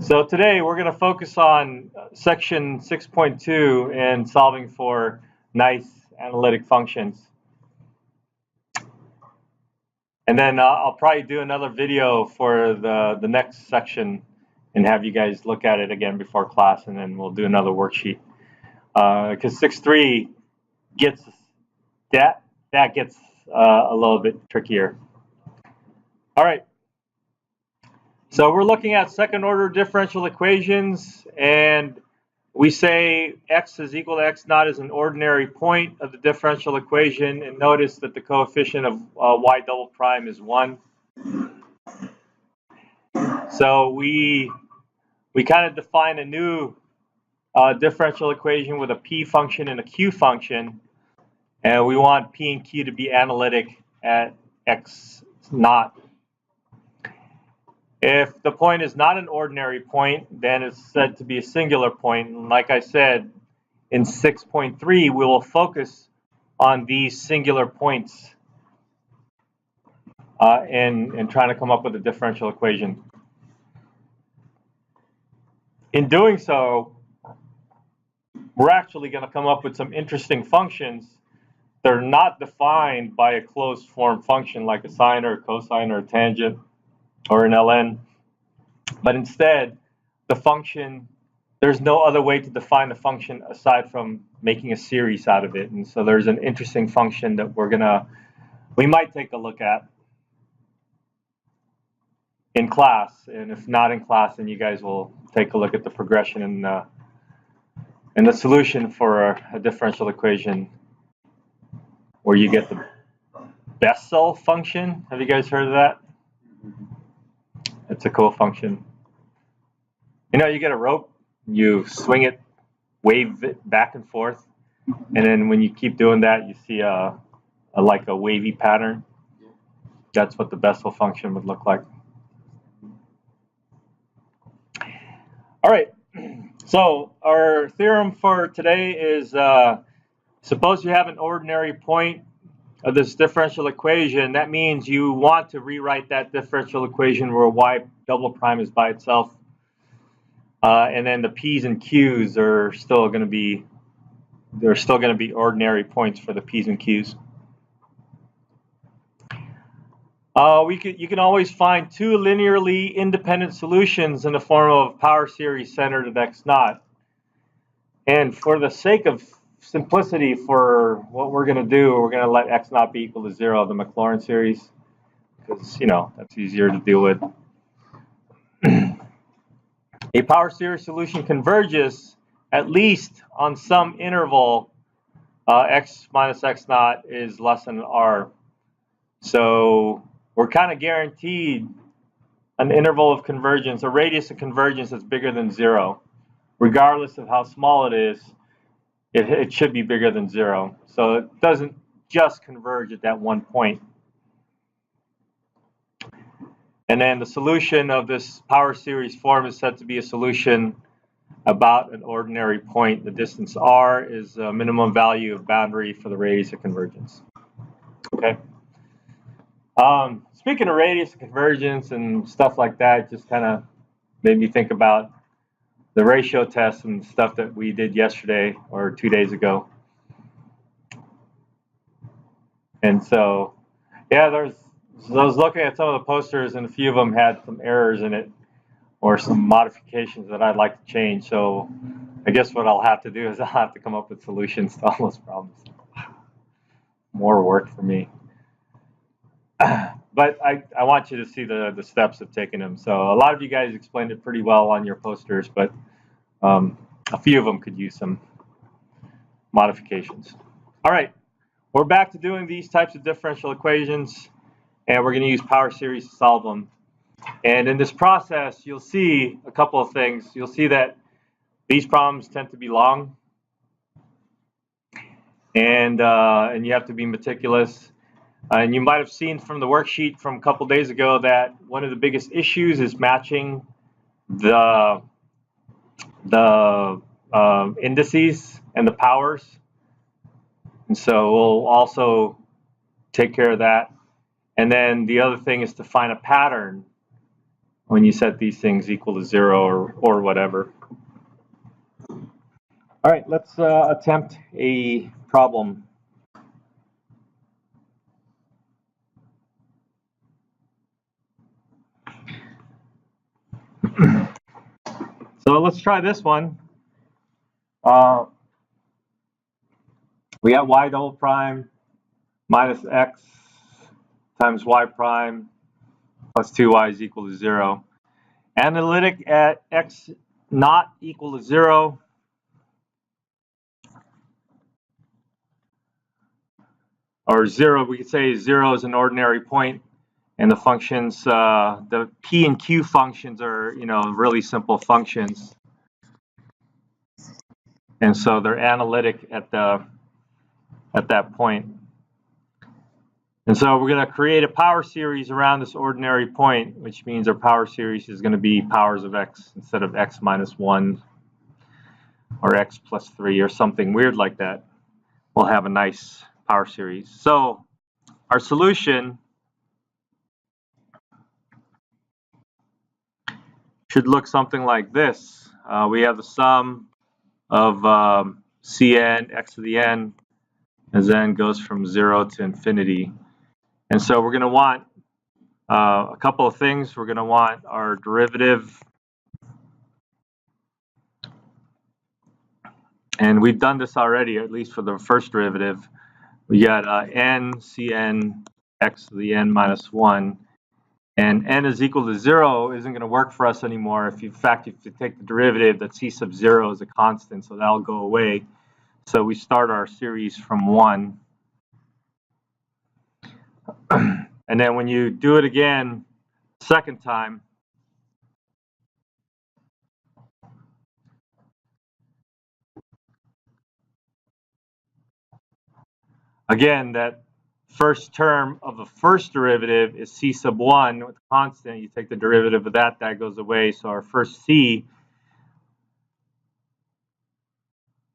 So today we're going to focus on section 6.2 and solving for nice analytic functions. And then I'll probably do another video for the next section and have you guys look at it again before class, and then we'll do another worksheet. Because 6.3 gets that gets a little bit trickier. All right. So we're looking at second order differential equations, and we say x is equal to x naught is an ordinary point of the differential equation, and notice that the coefficient of y double prime is 1. So we kind of define a new differential equation with a p function and a q function, and we want p and q to be analytic at x naught. If the point is not an ordinary point, then it's said to be a singular point. And like I said, in 6.3, we will focus on these singular points and trying to come up with a differential equation. In doing so, we're actually going to come up with some interesting functions that are not defined by a closed form function like a sine or a cosine or a tangent or an ln, but instead the function, there's no other way to define the function aside from making a series out of it. And so there's an interesting function that we might take a look at in class, and if not in class, then you guys will take a look at the progression and the solution for a differential equation where you get the Bessel function. Have you guys heard of that? It's a cool function. You know, you get a rope, you swing it, wave it back and forth, and then when you keep doing that, you see like a wavy pattern. That's what the Bessel function would look like. All right, so our theorem for today is suppose you have an ordinary point of this differential equation. That means you want to rewrite that differential equation where y double prime is by itself, and then the p's and q's are still going to be ordinary points for the p's and q's. You can always find two linearly independent solutions in the form of power series centered at x naught. And for the sake of simplicity, for what we're going to do, we're going to let x naught be equal to 0, the Maclaurin series, because, you know, that's easier to deal with. A power series solution converges at least on some interval x minus x naught is less than r. So we're kind of guaranteed an interval of convergence, a radius of convergence that's bigger than 0. Regardless of how small it is, it should be bigger than 0. So it doesn't just converge at that one point. And then the solution of this power series form is said to be a solution about an ordinary point. The distance r is a minimum value of boundary for the radius of convergence. Okay. Speaking of radius of convergence and stuff like that, just kind of made me think about the ratio test and stuff that we did yesterday or 2 days ago. And so, yeah, I was looking at some of the posters, and a few of them had some errors in it or some modifications that I'd like to change. So I guess what I'll have to do is I'll have to come up with solutions to all those problems. More work for me. But I want you to see the steps of taking them. So a lot of you guys explained it pretty well on your posters, but a few of them could use some modifications. All right, we're back to doing these types of differential equations, and we're going to use power series to solve them. And in this process, you'll see a couple of things. You'll see that these problems tend to be long, and you have to be meticulous. And you might have seen from the worksheet from a couple days ago that one of the biggest issues is matching the indices and the powers. And so we'll also take care of that. And then the other thing is to find a pattern when you set these things equal to 0 or whatever. All right, let's attempt a problem. So let's try this one. We got y double prime minus x times y prime plus 2y is equal to 0. Analytic at x not equal to 0. Or 0, we could say 0 is an ordinary point, and the functions, the p and q functions are, really simple functions, and so they're analytic at that point. And so we're going to create a power series around this ordinary point, which means our power series is going to be powers of x instead of x minus 1 or x plus 3 or something weird like that. We'll have a nice power series. So our solution should look something like this. We have the sum of Cn x to the n, and then goes from 0 to infinity. And so we're going to want a couple of things. We're going to want our derivative. And we've done this already, at least for the first derivative. We got n Cn x to the n minus 1. And n is equal to 0 isn't going to work for us anymore. If you take the derivative, that c sub 0 is a constant, so that'll go away. So we start our series from 1. And then when you do it again, second time, again, that first term of the first derivative is c sub 1 with constant. You take the derivative of that, that goes away. So our first c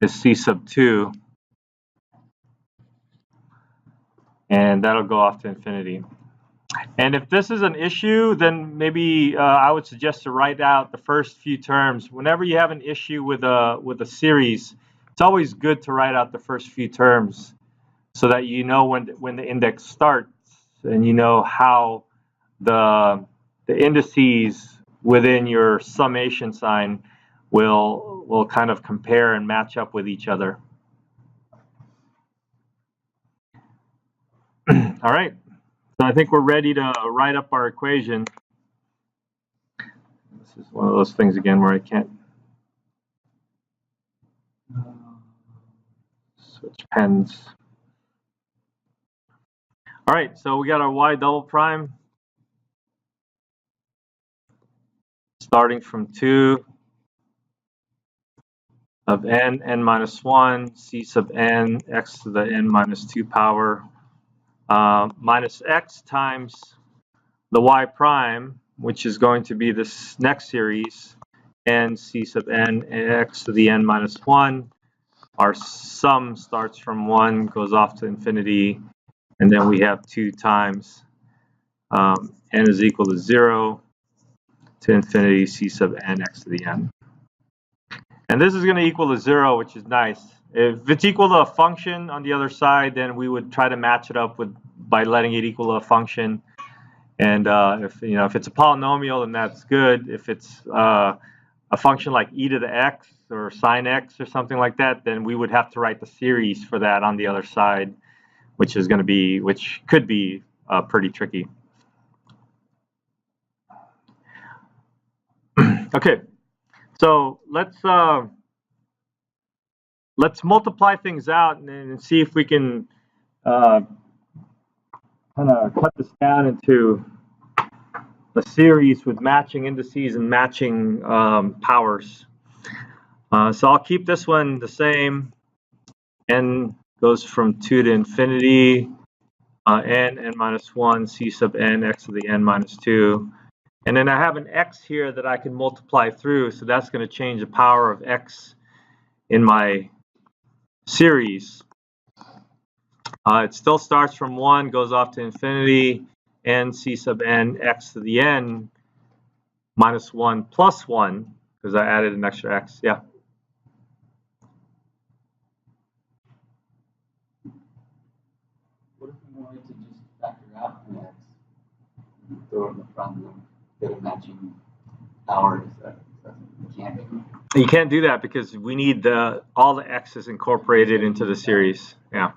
is c sub 2. And that'll go off to infinity. And if this is an issue, then maybe I would suggest to write out the first few terms. Whenever you have an issue with a series, it's always good to write out the first few terms so that you know when the index starts and you know how the indices within your summation sign will kind of compare and match up with each other. All right. So I think we're ready to write up our equation. This is one of those things again where I can't switch pens. All right, so we got our y double prime starting from 2 of n minus 1, c sub n, x to the n minus 2 power, minus x times the y prime, which is going to be this next series, n c sub n x to the n minus 1. Our sum starts from 1, goes off to infinity, and then we have 2 times n is equal to 0 to infinity c sub n x to the n. And this is going to equal to 0, which is nice. If it's equal to a function on the other side, then we would try to match it up by letting it equal to a function. And if it's a polynomial, then that's good. If it's a function like e to the x or sine x or something like that, then we would have to write the series for that on the other side, which could be pretty tricky. Okay, so let's multiply things out and see if we can kind of cut this down into a series with matching indices and matching powers. So I'll keep this one the same. N goes from 2 to infinity, n minus 1, c sub n, x to the n minus 2. And then I have an x here that I can multiply through, so that's going to change the power of x in my series. It still starts from 1, goes off to infinity, n c sub n, x to the n minus 1 plus 1, because I added an extra x. Yeah. What if we wanted to just factor out an x, throw it in the problem, get a matching power? You can't do. You can't do that because we need all the x's incorporated into the series. Yeah.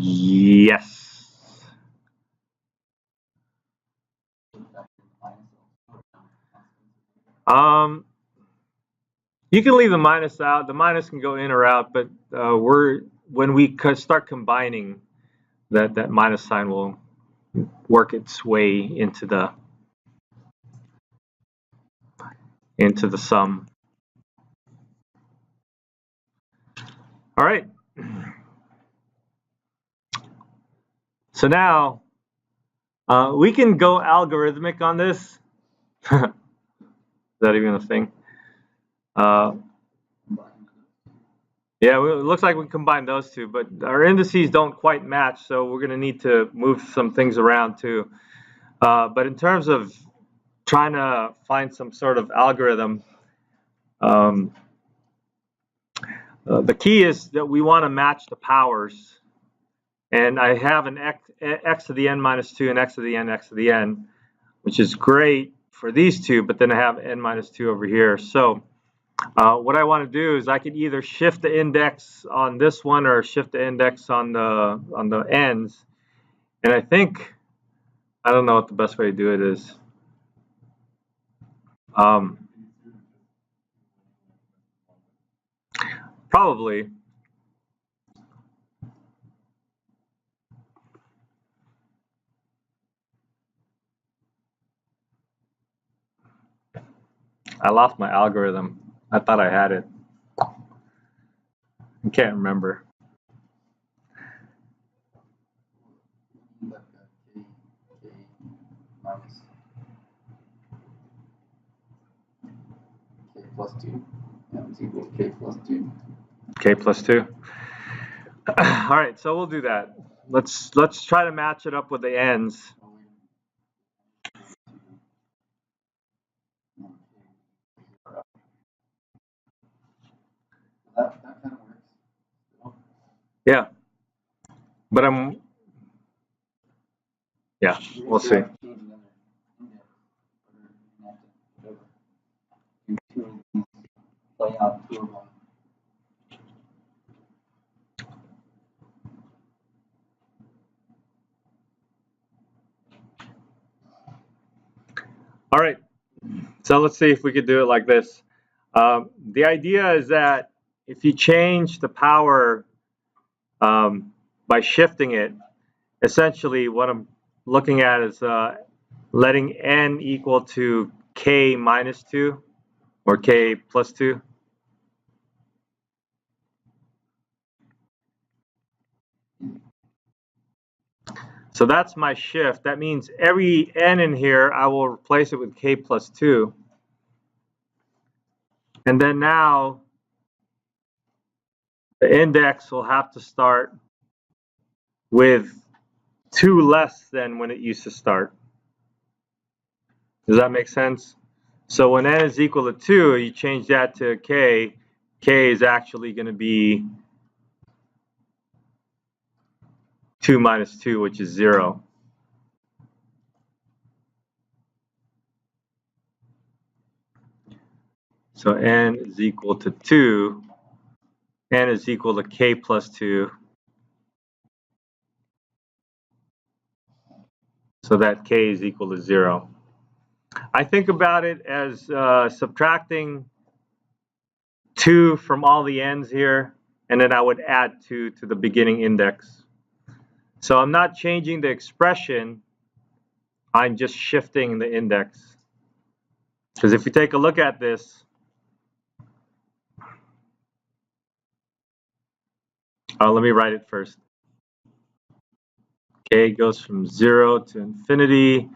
Yes. You can leave the minus out. The minus can go in or out, but when we start combining, that minus sign will work its way into the sum. All right. So now we can go algorithmic on this. Is that even a thing? Yeah, it looks like we combine those two, but our indices don't quite match, so we're going to need to move some things around too. But in terms of trying to find some sort of algorithm, the key is that we want to match the powers. And I have an x to the n minus 2 and x to the n, x to the n, which is great for these two, but then I have n minus 2 over here. So what I want to do is I can either shift the index on this one or shift the index on the ends. And I don't know what the best way to do it is. Probably. I lost my algorithm. I thought I had it. I can't remember. K plus 2. That was equal to k plus 2. K plus 2. All right, so we'll do that. Let's try to match it up with the ends. That kind of works. Yeah, but yeah, we'll see. Play out 2 of them. All right, so let's see if we could do it like this. The idea is that if you change the power by shifting it, essentially what I'm looking at is letting n equal to k minus 2 or k plus 2. So that's my shift. That means every n in here, I will replace it with k plus 2. And then now, the index will have to start with 2 less than when it used to start. Does that make sense? So when n is equal to 2, you change that to k. K is actually going to be 2 minus 2, which is 0. So n is equal to 2. N is equal to k plus 2. So that k is equal to 0. I think about it as subtracting 2 from all the n's here, and then I would add 2 to the beginning index. So I'm not changing the expression, I'm just shifting the index. Because if you take a look at this, let me write it first. K goes from 0 to infinity.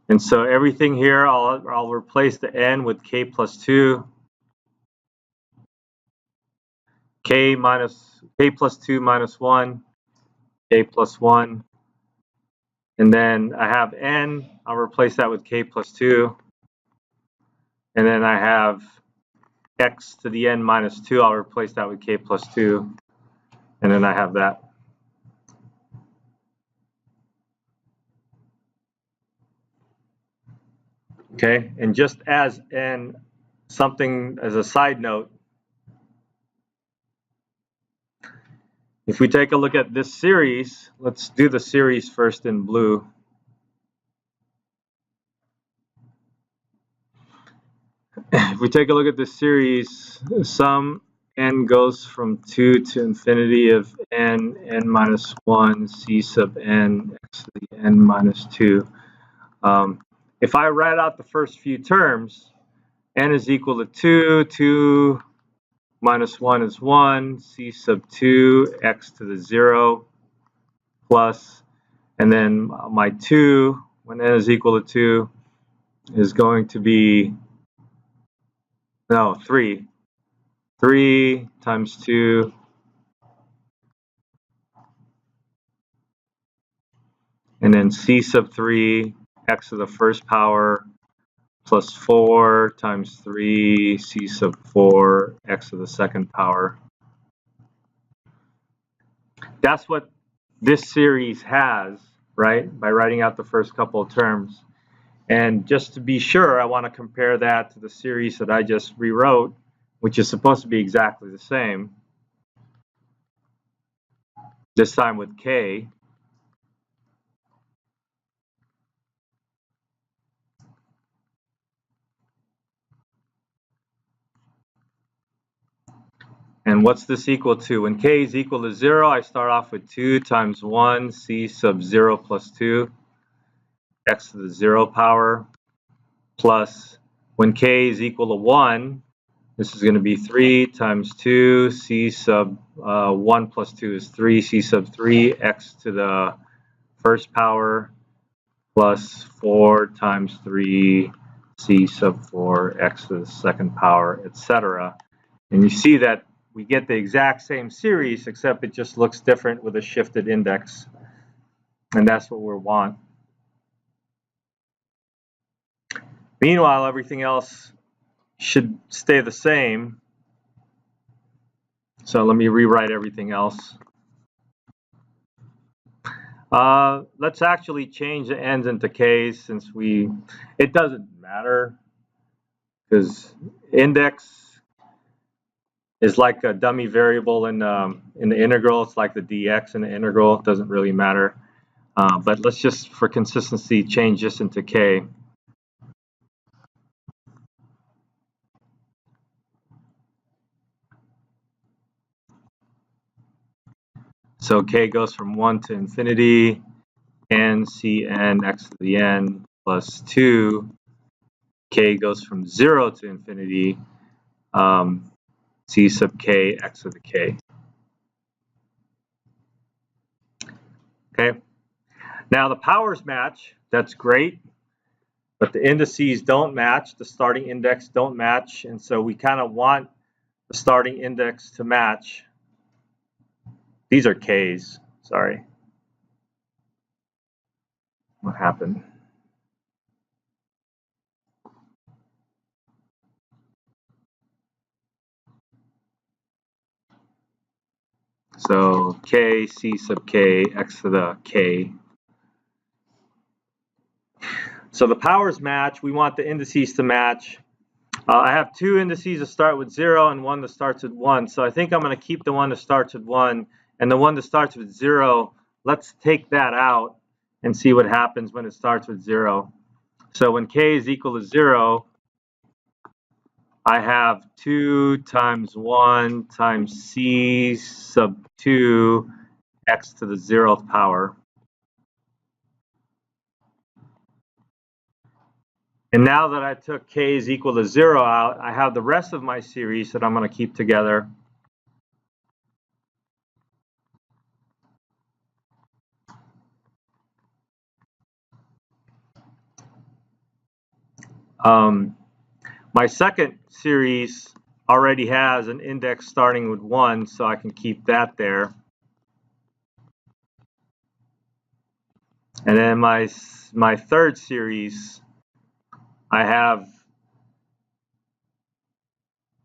And so everything here, I'll replace the n with k plus 2. K plus 2 minus 1. K plus 1. And then I have n, I'll replace that with k plus 2. And then I have x to the n minus 2, I'll replace that with k plus 2. And then I have that. Okay, and just as something as a side note, if we take a look at this series, let's do the series first in blue. If we take a look at this series, sum n goes from 2 to infinity of n minus 1, c sub n, x to the n minus 2. If I write out the first few terms, n is equal to 2, 2 minus 1 is 1, c sub 2, x to the 0, plus, and then my 2, when n is equal to 2, is going to be, no, 3. 3 times 2, and then c sub 3, x to the first power, plus 4 times 3, c sub 4, x to the second power. That's what this series has, right, by writing out the first couple of terms. And just to be sure, I want to compare that to the series that I just rewrote, which is supposed to be exactly the same, this time with k. And what's this equal to? When k is equal to 0, I start off with 2 times 1, c sub 0 plus 2, x to the 0 power, plus when k is equal to 1, this is going to be 3 times 2, c sub 1 plus 2 is 3, c sub 3, x to the first power, plus 4 times 3, c sub 4, x to the second power, etc. And you see that we get the exact same series, except it just looks different with a shifted index. And that's what we want. Meanwhile, everything else should stay the same. So let me rewrite everything else. Let's actually change the n's into k's, since it doesn't matter, because index is like a dummy variable in the integral. It's like the dx in the integral. It doesn't really matter. But let's just, for consistency, change this into k. So k goes from 1 to infinity, n cn x to the n plus 2. K goes from 0 to infinity, c sub k x to the k. Okay. Now the powers match. That's great. But the indices don't match. The starting index don't match. And so we kind of want the starting index to match. These are k's. Sorry. What happened? So k, c sub k, x to the k. So the powers match. We want the indices to match. I have two indices that start with 0 and one that starts with 1. So I think I'm going to keep the one that starts with 1. And the one that starts with 0, let's take that out and see what happens when it starts with 0. So when k is equal to 0, I have 2 times 1 times c sub 2 x to the 0th power. And now that I took k is equal to 0 out, I have the rest of my series that I'm going to keep together. My second series already has an index starting with 1, so I can keep that there. And then my third series, I have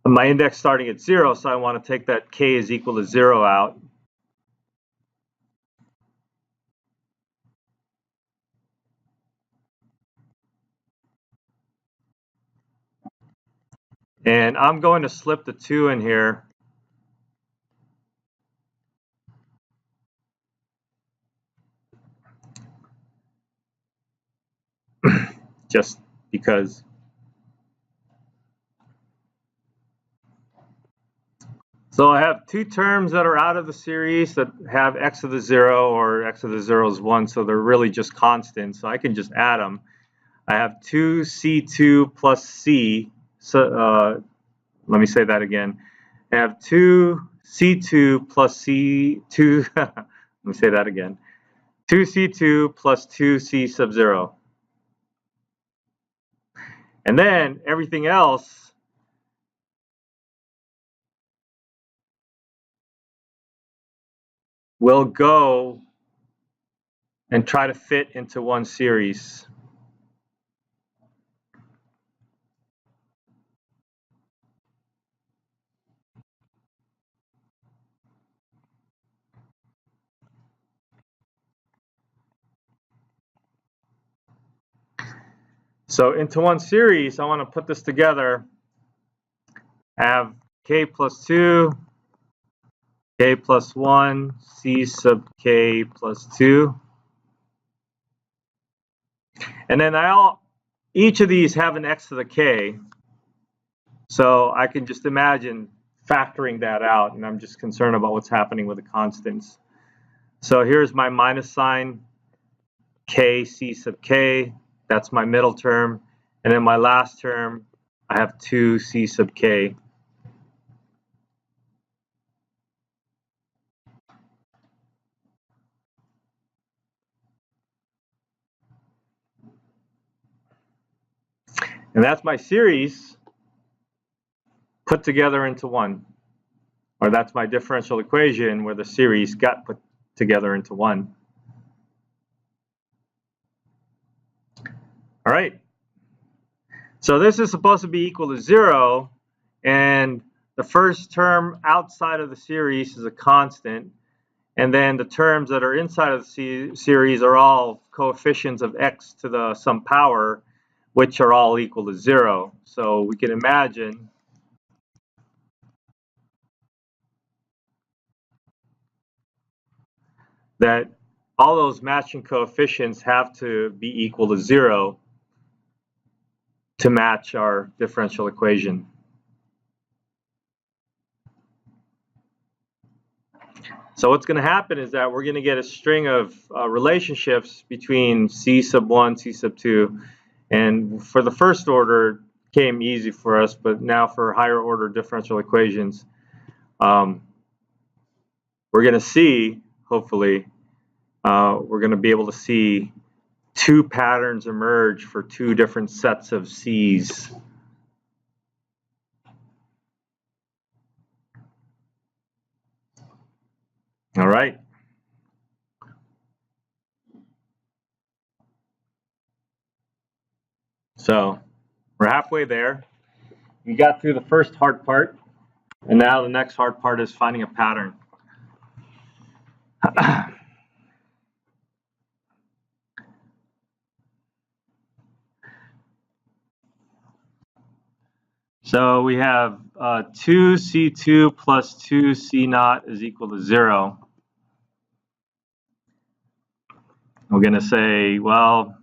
my index starting at 0, so I want to take that k is equal to 0 out. And I'm going to slip the 2 in here. Just because. So I have two terms that are out of the series that have x to the 0 or x to the 0 is 1, so they're really just constants, so I can just add them. I have 2c2 plus c, so let me say that again. I have 2c2 plus c2, let me say that again. 2c2 plus 2c sub 0. And then everything else will go and try to fit into one series. So into one series, I want to put this together. I have k plus 2, k plus 1, c sub k plus 2. And then each of these have an x to the k. So I can just imagine factoring that out, and I'm just concerned about what's happening with the constants. So here's my minus sign, k c sub k. That's my middle term. And then my last term, I have 2 c sub k. And that's my series put together into one. Or that's my differential equation where the series got put together into one. All right. So this is supposed to be equal to 0, and the first term outside of the series is a constant, and then the terms that are inside of the series are all coefficients of x to some power, which are all equal to 0. So we can imagine that all those matching coefficients have to be equal to 0 to match our differential equation. So what's going to happen is that we're going to get a string of relationships between c sub 1, c sub 2, and for the first order, it came easy for us, but now for higher order differential equations, we're going to see, hopefully, we're going to be able to see two patterns emerge for two different sets of c's. All right. So we're halfway there. We got through the first hard part, and now the next hard part is finding a pattern. So we have 2c2 plus 2c naught is equal to 0. We're going to say, well,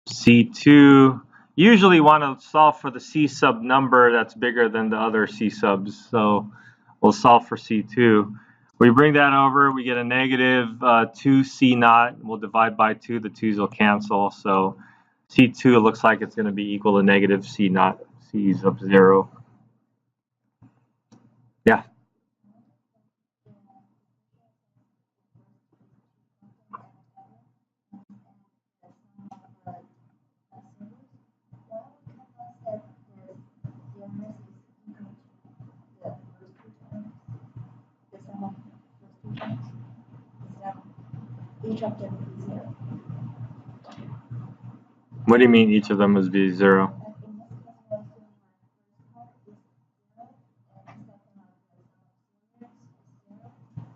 c2, usually want to solve for the c sub number that's bigger than the other c subs. So we'll solve for c2. We bring that over, we get a negative 2c naught. We'll divide by 2, the 2's will cancel. So c2 looks like it's going to be equal to negative c naught, c sub 0. Yeah. Each of them is 0. What do you mean each of them must be 0?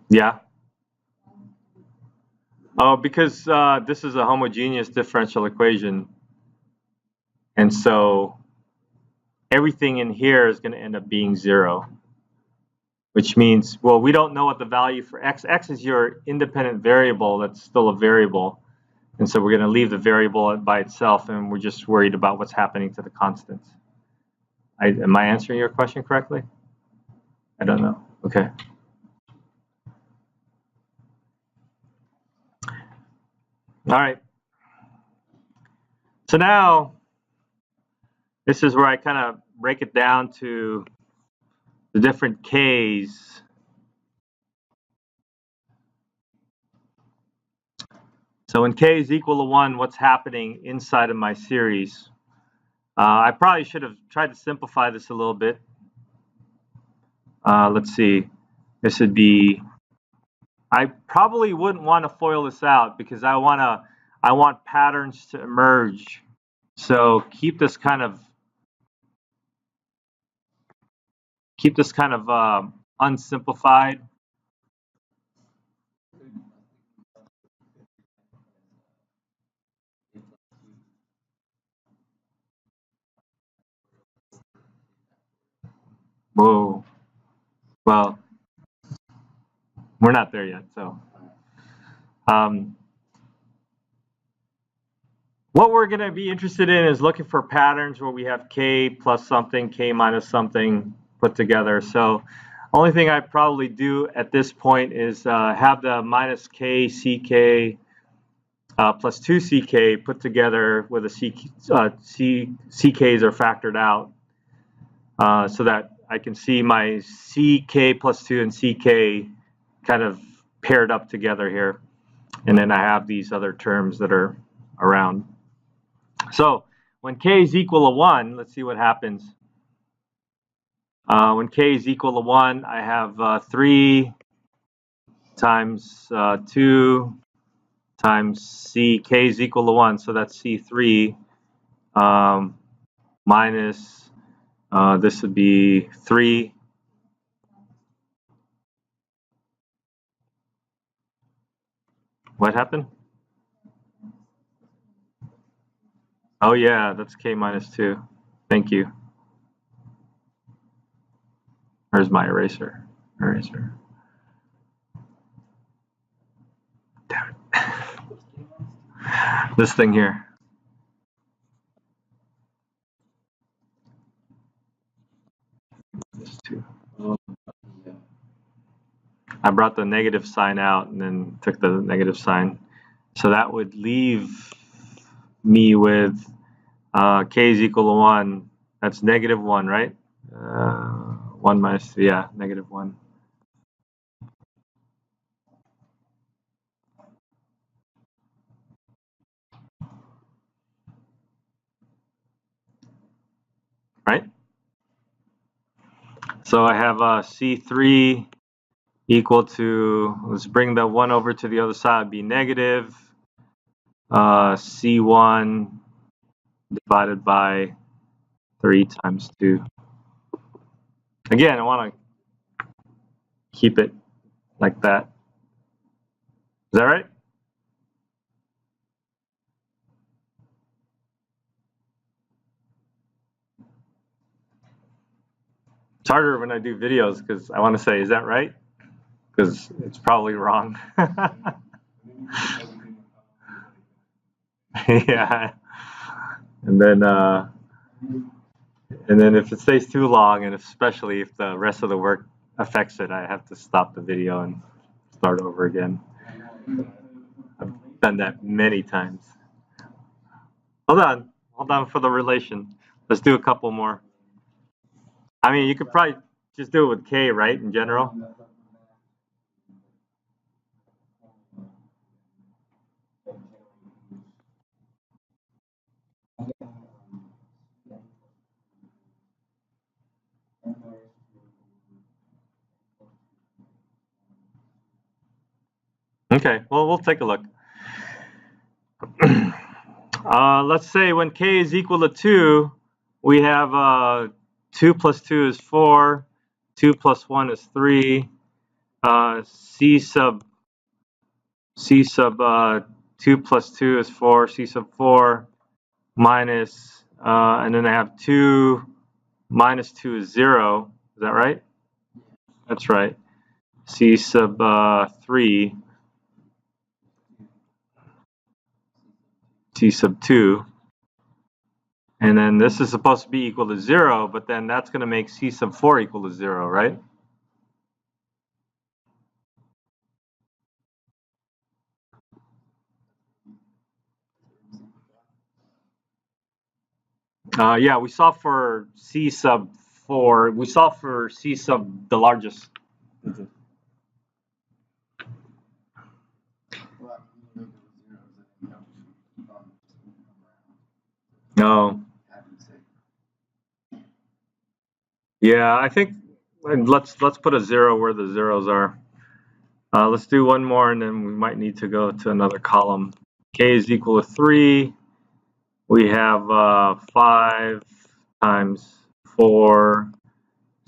Yeah. Oh, because this is a homogeneous differential equation. And so everything in here is going to end up being 0. Which means, well, we don't know what the value for x. X is your independent variable that's still a variable. And so we're going to leave the variable by itself, and we're just worried about what's happening to the constants. Am I answering your question correctly? I don't know. Okay. All right. So now, this is where I kind of break it down to the different k's. So when k is equal to 1, what's happening inside of my series? I probably should have tried to simplify this a little bit. Let's see. This would be, I probably wouldn't want to FOIL this out because I want patterns to emerge. So keep this kind of unsimplified. Whoa. Well, we're not there yet. So what we're going to be interested in is looking for patterns where we have k plus something, k minus something put together. So only thing I'd probably do at this point is have the minus k ck plus 2ck put together where the ck's are factored out so that I can see my ck plus 2 and ck kind of paired up together here. And then I have these other terms that are around. So when k is equal to 1, let's see what happens. When k is equal to 1, I have 3 times 2 times c. K is equal to 1, so that's c3 minus, this would be 3. What happened? Oh yeah, that's k minus 2. Thank you. Where's my eraser? Eraser. Damn it. This thing here. This 2. I brought the negative sign out and then took the negative sign. So that would leave me with k is equal to 1. That's negative 1, right? 1 minus 3, yeah, negative 1. Right? So I have C3 equal to, let's bring the 1 over to the other side, be negative C1 divided by 3 times 2. Again, I want to keep it like that. Is that right? It's harder when I do videos because I want to say, is that right? Because it's probably wrong. Yeah. And then if it stays too long, and especially if the rest of the work affects it, I have to stop the video and start over again. I've done that many times. Hold on for the relation. Let's do a couple more. I mean, you could probably just do it with k, right, in general? Okay, well, we'll take a look. Let's say when k is equal to 2, we have 2 plus 2 is 4, 2 plus 1 is 3, c sub 2 plus 2 is 4, c sub 4 minus, and then I have 2 minus 2 is 0. Is that right? That's right. C sub 3, C sub 2. And then this is supposed to be equal to 0, but then that's going to make C sub 4 equal to 0, right? Yeah, we solved for C sub 4. We solved for C sub the largest. No. Yeah, I think let's put a 0 where the zeros are. Let's do one more, and then we might need to go to another column. K is equal to 3. We have 5 times 4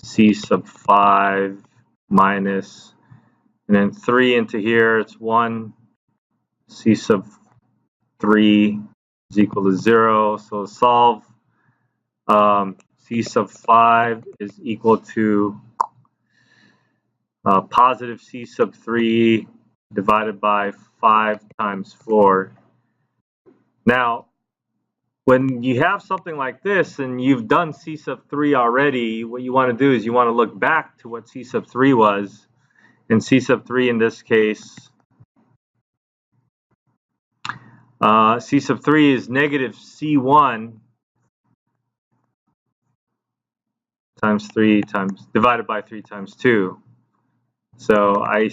C sub 5 minus, and then 3 into here, it's 1. C sub 3 is equal to 0. So to solve, C sub 5 is equal to positive C sub 3 divided by 5 times 4. Now, when you have something like this and you've done C sub 3 already, what you want to do is you want to look back to what C sub 3 was. And C sub 3 in this case, C sub 3 is negative C1 times 3 times divided by 3 times 2. So I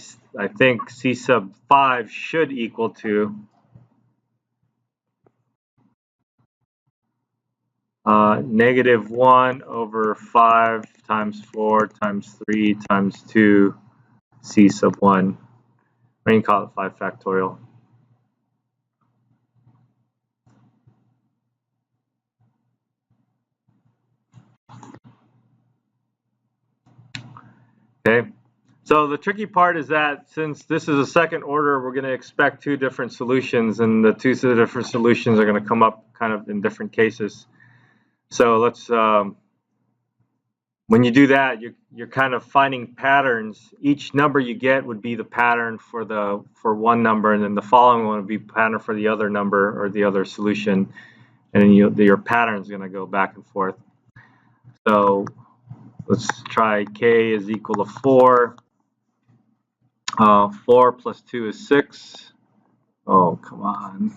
think C sub 5 should equal to negative 1 over 5 times 4 times 3 times 2 C sub 1. Or you can call it 5 factorial. Okay. So the tricky part is that since this is a second order, we're going to expect 2 different solutions, and the 2 different solutions are going to come up kind of in different cases. So let's, when you do that, you're kind of finding patterns. Each number you get would be the pattern for one number, and then the following one would be pattern for the other number or the other solution, and then your pattern is going to go back and forth. So let's try k is equal to 4. 4 plus 2 is 6. Oh, come on.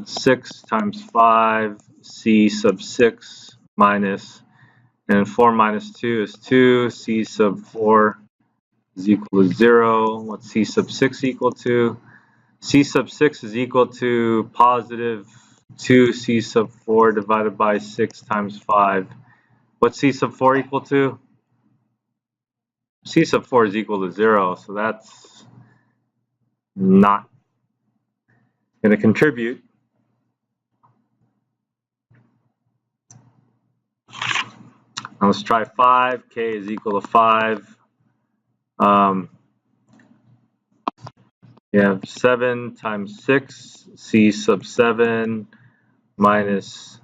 6 times 5, C sub 6 minus, and 4 minus 2 is 2. C sub 4 is equal to 0. What's C sub 6 equal to? C sub 6 is equal to positive 2 C sub 4 divided by 6 times 5. What's C sub 4 equal to? C sub 4 is equal to 0, so that's not going to contribute. Now let's try 5. K is equal to 5. You have 7 times 6, C sub 7 minus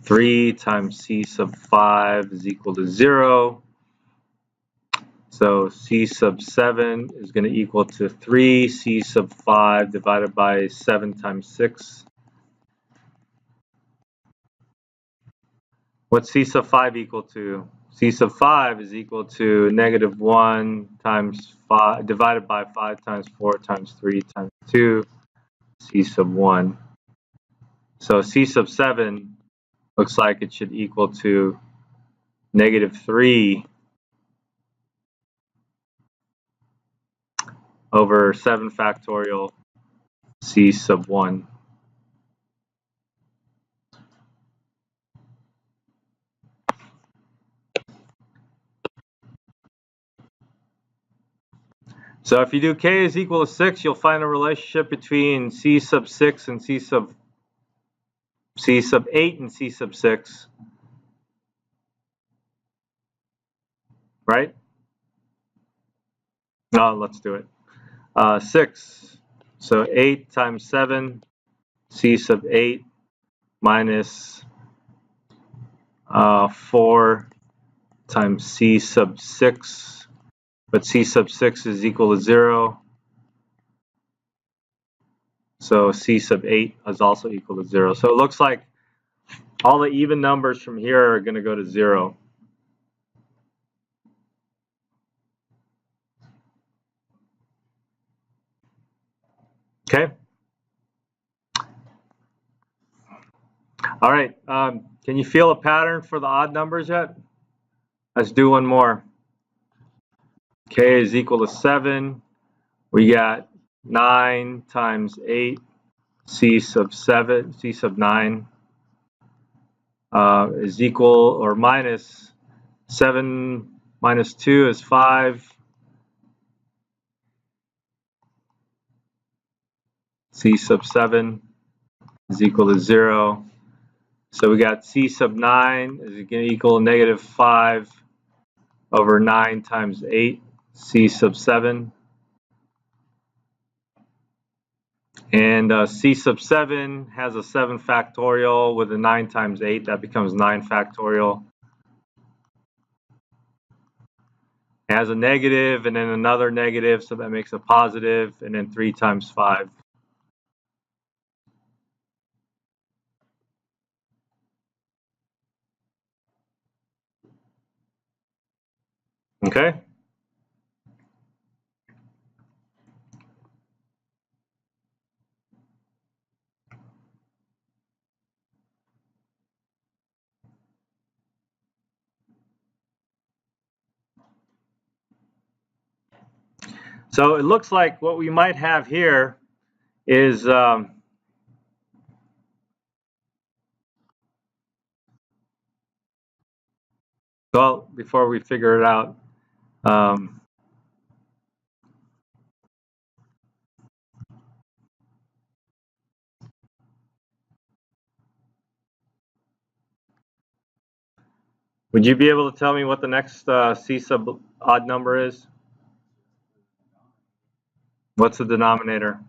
3 times C sub 5 is equal to 0. So C sub 7 is going to equal to 3 C sub 5 divided by 7 times 6. What's C sub 5 equal to? C sub 5 is equal to negative 1 times 5 divided by 5 times 4 times 3 times 2 C sub 1. So C sub 7 looks like it should equal to negative 3 over 7 factorial C sub 1. So if you do k is equal to 6, you'll find a relationship between c sub 6 and c sub 8 and c sub 6. Right? No, let's do it. 6. So 8 times 7, c sub 8 minus 4 times c sub 6. But c sub 6 is equal to 0. So c sub 8 is also equal to 0. So it looks like all the even numbers from here are going to go to 0. Okay. All right. Can you feel a pattern for the odd numbers yet? Let's do one more. K is equal to 7. We got 9 times 8, c sub 7, c sub 9 is equal or minus 7 minus 2 is 5. C sub 7 is equal to 0. So we got c sub 9 is going to equal negative 5 over 9 times 8, c sub 7. And c sub 7 has a 7 factorial with a 9 times 8. That becomes 9 factorial. It has a negative and then another negative, so that makes a positive, and then 3 times 5. Okay? So it looks like what we might have here is well, before we figure it out, would you be able to tell me what the next c sub odd number is? What's the denominator?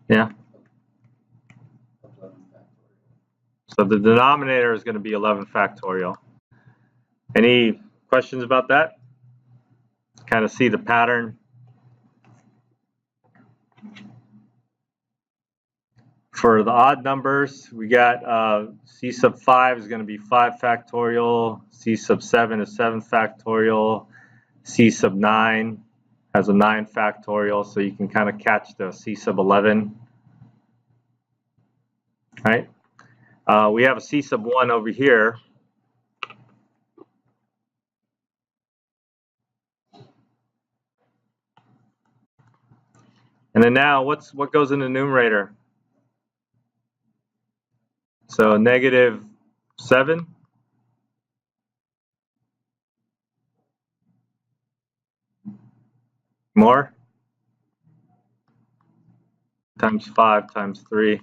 Yeah. So the denominator is going to be 11 factorial. Any questions about that? Kind of see the pattern. For the odd numbers, we got c sub 5 is going to be 5 factorial, c sub 7 is 7 factorial, c sub 9 has a 9 factorial, so you can kind of catch the c sub 11. Right? We have a c sub 1 over here. And then now, what goes in the numerator? So negative 7. More? Times 5 times 3.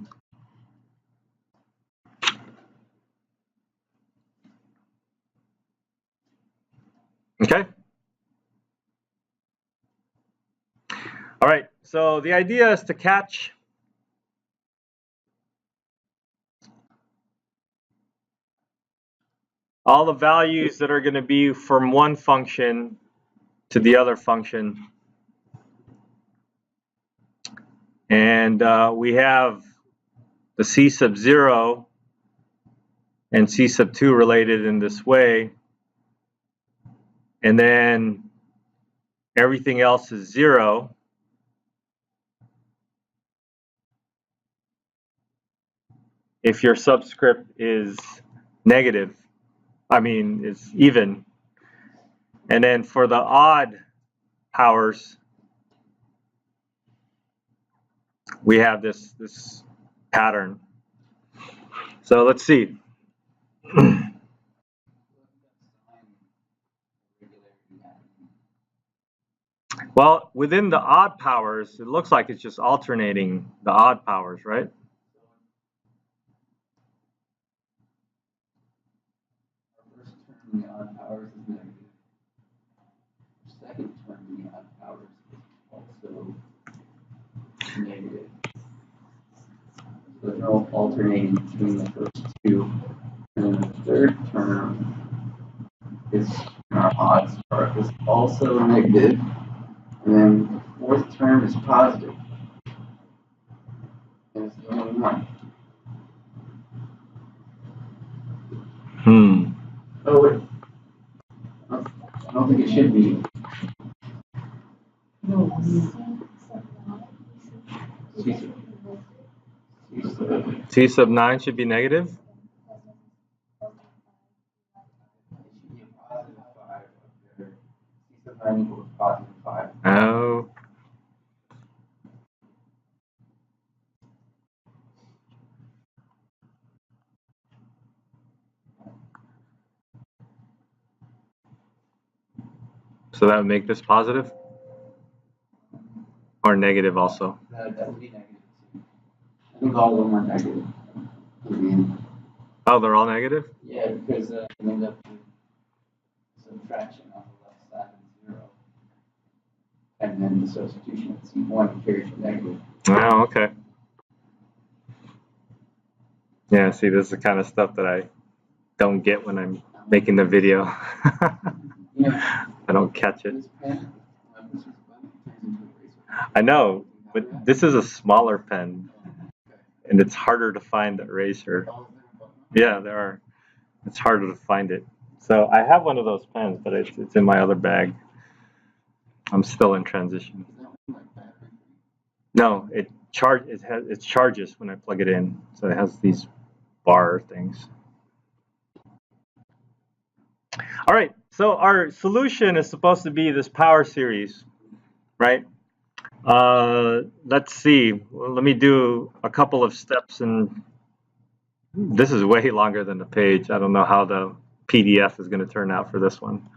Okay? All right, so the idea is to catch all the values that are going to be from one function to the other function. And we have the c sub 0 and c sub 2 related in this way. And then everything else is 0. If your subscript is negative, is even. And then for the odd powers, we have this pattern. So let's see. Well, within the odd powers, it looks like it's just alternating the odd powers, right? Our first term in the odd powers is negative. Our second term in the odd powers is also negative. So they're all alternating between the first two. And then the third term is in our odds chart is also negative. And then the fourth term is positive. And it's the only one. Oh, wait. I don't think it should be. C sub 9 should be negative? It should be a positive 5 up there. C sub 9 equals positive 5. Oh. So that would make this positive? Or negative also? That would be negative too. I think all of them are negative. Oh, they're all negative? Yeah, because you end up with subtraction on the left side of 0. And then the substitution at C1 carries the negative. Oh, okay. Yeah, see, this is the kind of stuff that I don't get when I'm making the video. Yeah. I don't catch it. This pen, this is turns into a eraser. I know, but this is a smaller pen, and it's harder to find the eraser. Yeah, there are. It's harder to find it. So I have one of those pens, but it's in my other bag. I'm still in transition. No, it charges when I plug it in, so it has these bar things. All right, so our solution is supposed to be this power series, right? Let's see. Well, let me do a couple of steps, and this is way longer than the page. I don't know how the PDF is going to turn out for this one.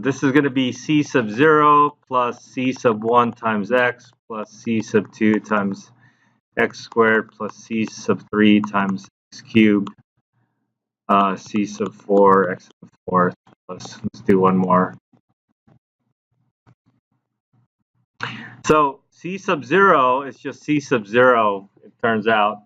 This is going to be C sub 0 plus C sub 1 times x plus C sub 2 times x squared plus C sub 3 times x cubed. C sub 4 x to the fourth plus, let's do one more. So C sub 0 is just C sub 0. It turns out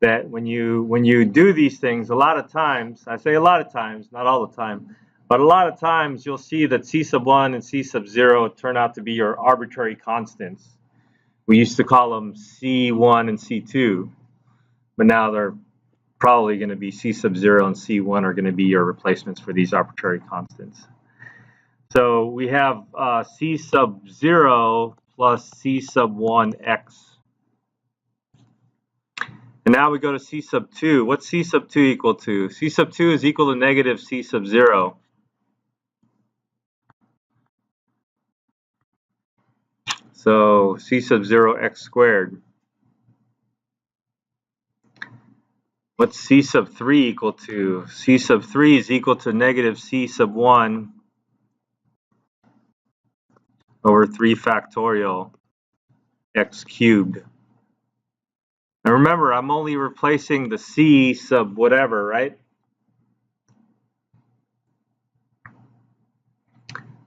that when you do these things, a lot of times, I say a lot of times, not all the time, but a lot of times you'll see that C sub 1 and C sub 0 turn out to be your arbitrary constants. We used to call them C1 and C2, but now they're probably going to be C sub 0 and C1 are going to be your replacements for these arbitrary constants. So we have C sub 0 plus C sub 1x. And now we go to C sub 2. What's C sub 2 equal to? C sub 2 is equal to negative C sub 0. So C sub 0 x squared. What's C sub 3 equal to? C sub 3 is equal to negative C sub 1 over 3 factorial x cubed. And remember, I'm only replacing the C sub whatever, right?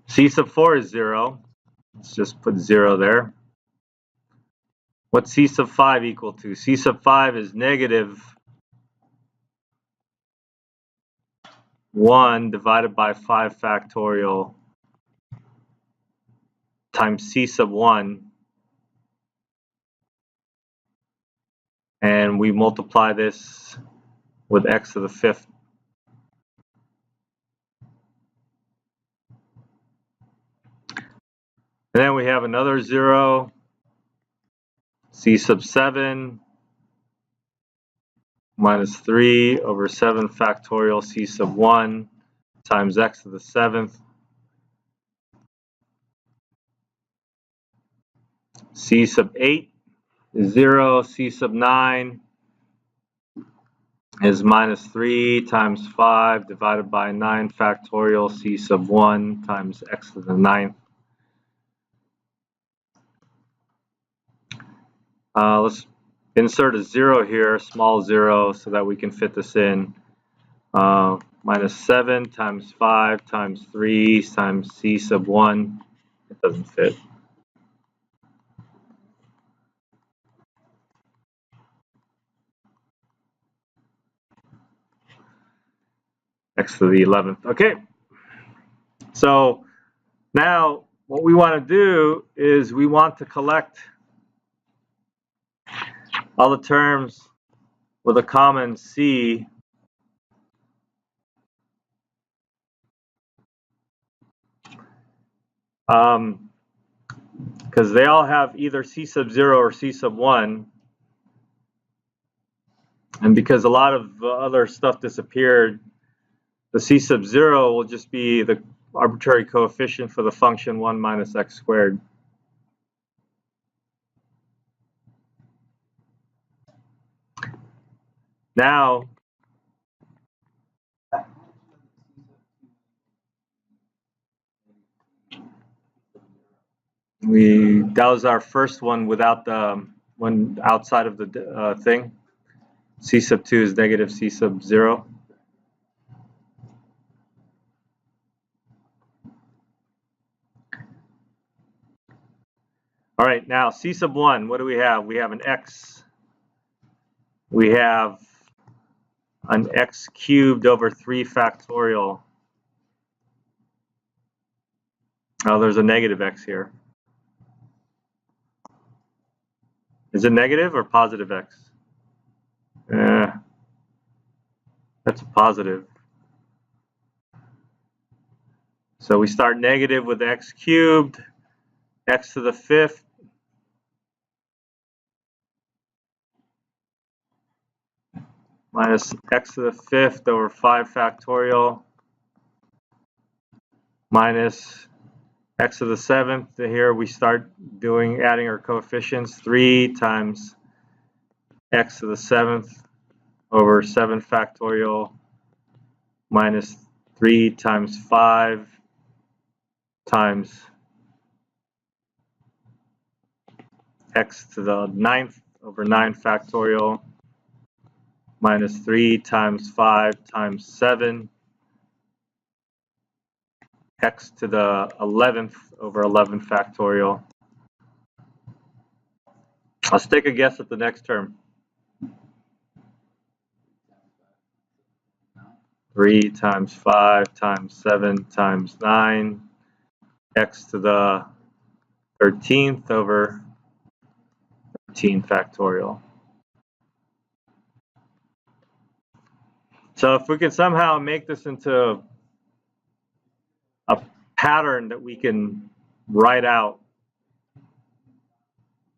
C sub 4 is 0. Let's just put 0 there. What's C sub 5 equal to? C sub 5 is negative 1 divided by 5 factorial times C sub 1. And we multiply this with x to the 5th. And then we have another 0, C sub 7 minus 3 over 7 factorial C sub 1 times x to the 7th. C sub 8 is 0, C sub 9 is minus 3 times 5 divided by 9 factorial C sub 1 times x to the 9th. Let's insert a 0 here, a small 0, so that we can fit this in. Minus 7 times 5 times 3 times c sub 1. It doesn't fit. X to the 11th. Okay. So now what we want to do is we want to collect all the terms with a common c because they all have either c sub 0 or c sub 1, and because a lot of other stuff disappeared, the c sub 0 will just be the arbitrary coefficient for the function 1 minus x squared. Now, that was our first one without the one outside of the thing. C sub 2 is negative C sub 0. All right, now C sub 1, what do we have? We have an x. We have an x cubed over 3 factorial. Oh, there's a negative x here. Is it negative or positive x? That's a positive. So we start negative with x cubed, x to the 5th, minus x to the 5th over 5 factorial, minus x to the 7th. Here we start adding our coefficients. 3 times x to the 7th over 7 factorial minus 3 times 5 times x to the 9th over 9 factorial minus 3 times 5 times 7 x to the 11th over 11 factorial. Let's take a guess at the next term. 3 times 5 times 7 times 9 x to the 13th over 13 factorial. So if we can somehow make this into a pattern that we can write out,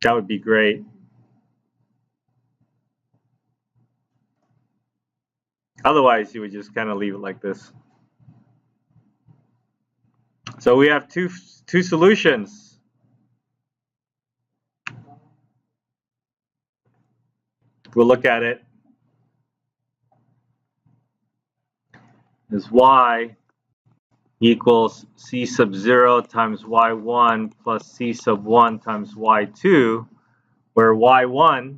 that would be great. Otherwise, you would just kind of leave it like this. So we have two solutions. We'll look at it as y equals c sub 0 times y1 plus c sub 1 times y2, where y1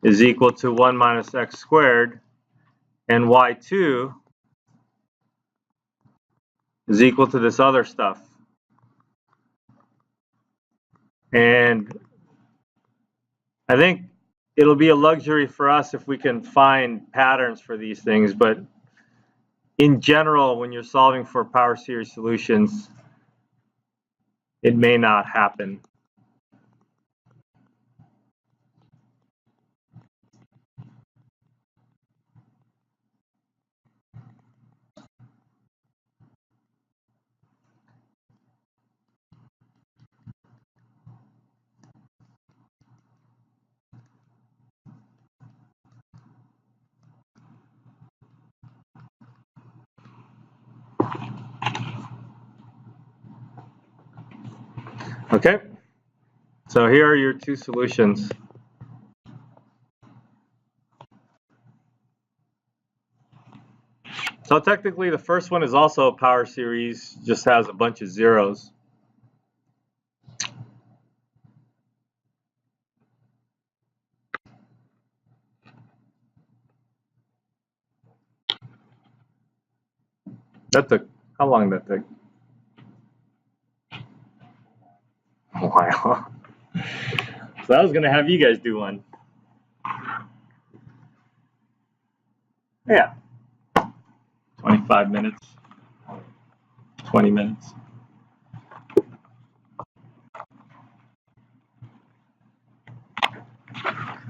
is equal to 1 minus x squared, and y2 is equal to this other stuff. And I think it'll be a luxury for us if we can find patterns for these things, but in general, when you're solving for power series solutions, it may not happen. Okay, so here are your two solutions. So technically the first one is also a power series, just has a bunch of zeros. That took, how long did that take? A while. So I was going to have you guys do one. Yeah. 25 minutes. 20 minutes.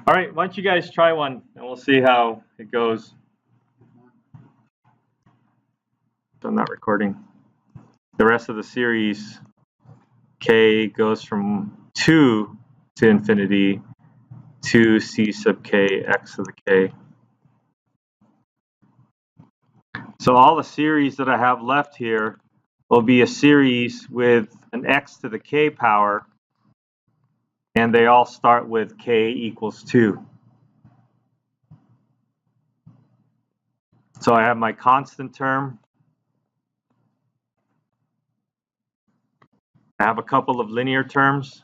All right, why don't you guys try one, and we'll see how it goes. I'm not recording. The rest of the series, k goes from 2 to infinity to c sub k x to the k. So all the series that I have left here will be a series with an x to the k power, and they all start with k equals 2. So I have my constant term. I have a couple of linear terms.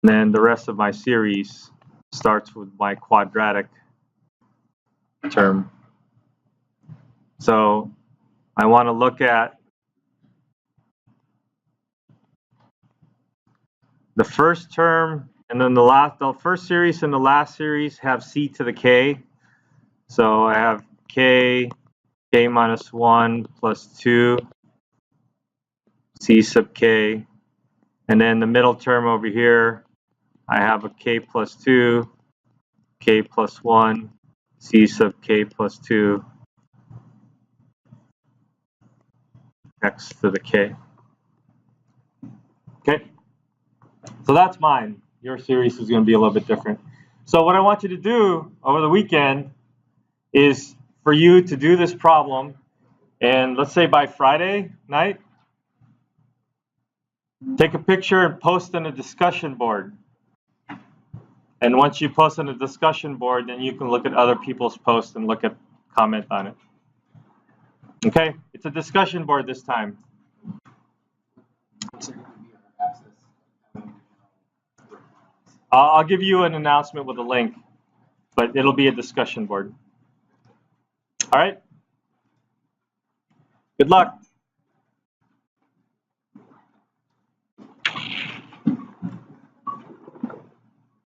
And then the rest of my series starts with my quadratic term. So I want to look at the first term, and then the first series and the last series have c to the k. So I have k minus 1 plus 2, c sub k. And then the middle term over here, I have a k plus 2, k plus 1, c sub k plus 2, x to the k. Okay, so that's mine. Your series is going to be a little bit different. So what I want you to do over the weekend is for you to do this problem, and let's say by Friday night, take a picture and post on a discussion board. And once you post on a discussion board, then you can look at other people's posts and comment on it. Okay, it's a discussion board this time. I'll give you an announcement with a link, but it'll be a discussion board. All right. Good luck.